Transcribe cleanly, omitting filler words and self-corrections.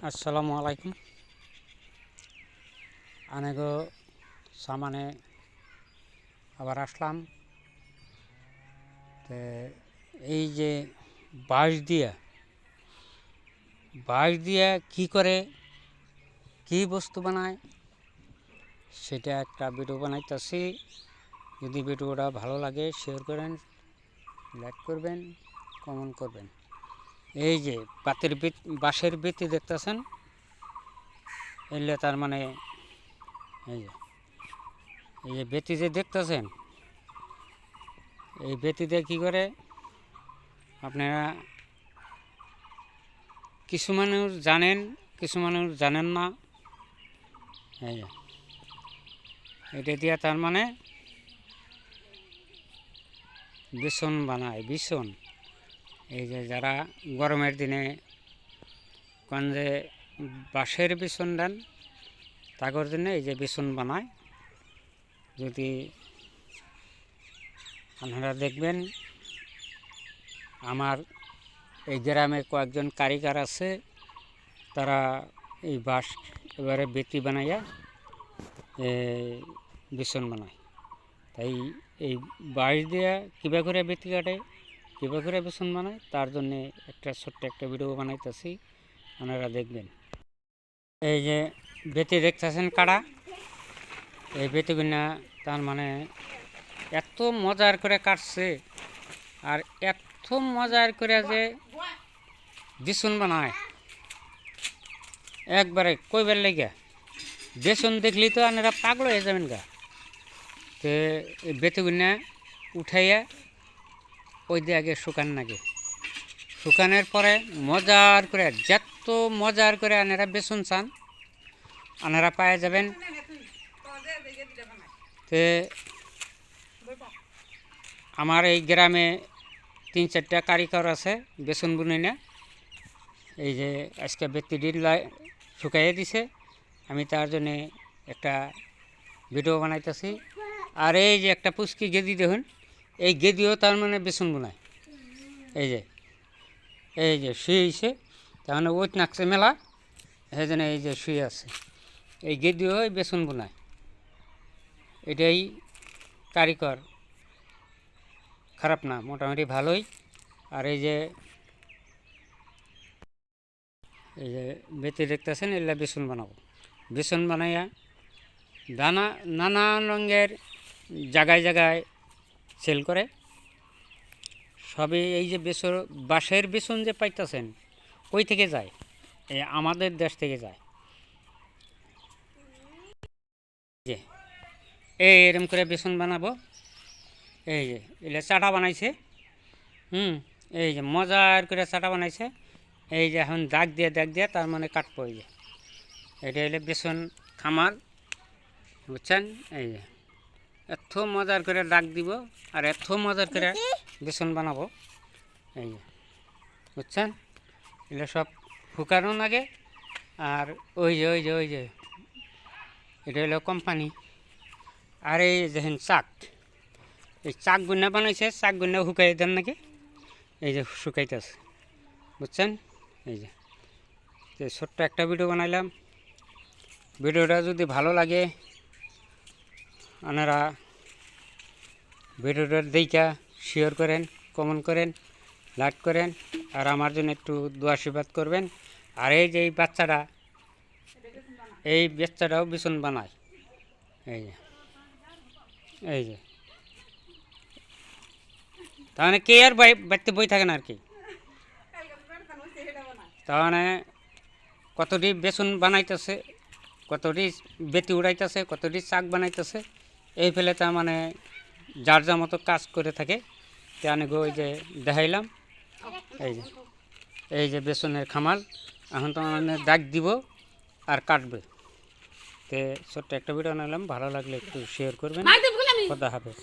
আসসালামু আলাইকুম। আনেগো সামানে আবার আসলাম। তো এই যে বাঁশ দিয়া কি করে, কি বস্তু বানায়, সেটা একটা ভিডিও বানাইতেছি। যদি ভিডিওটা ভালো লাগে শেয়ার করেন, লাইক করবেন, কমেন্ট করবেন। এই যে বাঁশের বেতি দেখতেছেন, এলে তার মানে এই যে বেতি যে দেখতেছেন, এই বেতিতে কী করে আপনারা কিছু মানুষ জানেন, কিছু মানুষ জানেন না। এই যে এটা দিয়ে তার মানে বিছন বানায়। বিছন এই যে যারা গরমের দিনে কোন যে বাঁশের বিছন দেন, তাগর জন্য এই যে বিছন বানায়। যদি আপনারা দেখবেন, আমার এই গ্রামে কয়েকজন কারিগর আছে, তারা এই বাঁশ এবারে বেতি বানাইয়া বিছন বানায়। তাই এই বাঁশ দিয়ে কীভাবে করে বেতি কাটে, কীভাবে করে বিছন বানায়, তার জন্যে ছোট্ট একটা ভিডিও বানাইতেছি, আপনারা দেখবেন। এই যে বেতি দেখতেছেন কাটা, এই বেতিগুনা তার মানে এত মজার করে কাটছে, আর এত মজার করে যে বিছন বানায়, একবারে কইবার লেগে বেসন দেখলেই তো আপনারা পাগল হয়ে যাবেন গা। তো এই বেতিগুনা উঠাইয়া ওই দিয়ে আগে শুকান লাগে। শুকানোর পরে মজার করে, যত মজার করে আপনারা বেসন চান আপনারা পায়ে যাবেন। তো আমার এই গ্রামে 3-4টা কারিগর আছে বেসন বুনে না। এই যে আজকে বেতি শুকাইয়ে দিছে, আমি তার জন্যে একটা ভিডিও বানাইতেছি। আর এই যে একটা পুচকি গেদি দেখুন, এই গেদিও তার মানে বেসন বোনায়। এই যে শুয়েছে, তার মানে ওইট নাকছে মেলা, সেই জন্য এই যে শুয়ে আছে। এই গেদিও এই বেসন বোনায়, এটাই কারিগর, খারাপ না, মোটামুটি ভালোই। আর এই যে বেতি দেখতেছেন, এগুলা বেসন বানাবো। বেসন বানাইয়া নানান রঙের জায়গায় জায়গায় সেল করে। সবই এই যে বাঁশের বেসন যে পাইতেছেন, কই থেকে যায়? আমাদের দেশ থেকে যায়। যে এরম করে বেসন বানাবো। এই যে এগুলো চাটা বানাইছে, এই যে মজার করে চাটা বানাইছে। এই যে এখন দাগ দিয়ে তার মানে কাটবো। এই যে এটা হলে বেসন খামার, বুঝছেন? এই যে এত মজার করে দাগ দিব, আর এত মজার করে বেসন বানাবো। এই যে বুঝছেন, এগুলো সব শুকানো লাগে। আর ওই যে এটা হলো কোম্পানি। আর এই দেখেন চাক, এই চাক গুন্না বানাইছে, চাক গুন্না শুকাই দেন নাকি, এই যে শুকাইতেছে, বুঝছেন? এই যে ছোট্ট একটা ভিডিও বানাইলাম। ভিডিওটা যদি ভালো লাগে আপনারা ভিডিওটা দেখা শেয়ার করেন, কমেন্ট করেন, লাইক করেন, আর আমার জন্য একটু দোয়া আশীর্বাদ করবেন। আর এই যে এই বাচ্চাটাও বিছন বানায়। এই যে তাহলে কে আর বাড়িতে বই থাকে না আর কি। তাহলে কতটি বেসন বানাইতেছে, কতটি বেতি উড়াইতেছে, কতটি চাক বানাইতেছে, এই ফেলে তার মানে যার যা মতো কাজ করে থাকে। তেনে ওই যে দেখাইলাম। এই যে বেসনের খামাল, এখন তো মানে দাগ দিব আর কাটবে। তে ছোট্ট একটা ভিডিও নিলাম, ভালো লাগলে একটু শেয়ার করবেন। খোদা হাফেজ।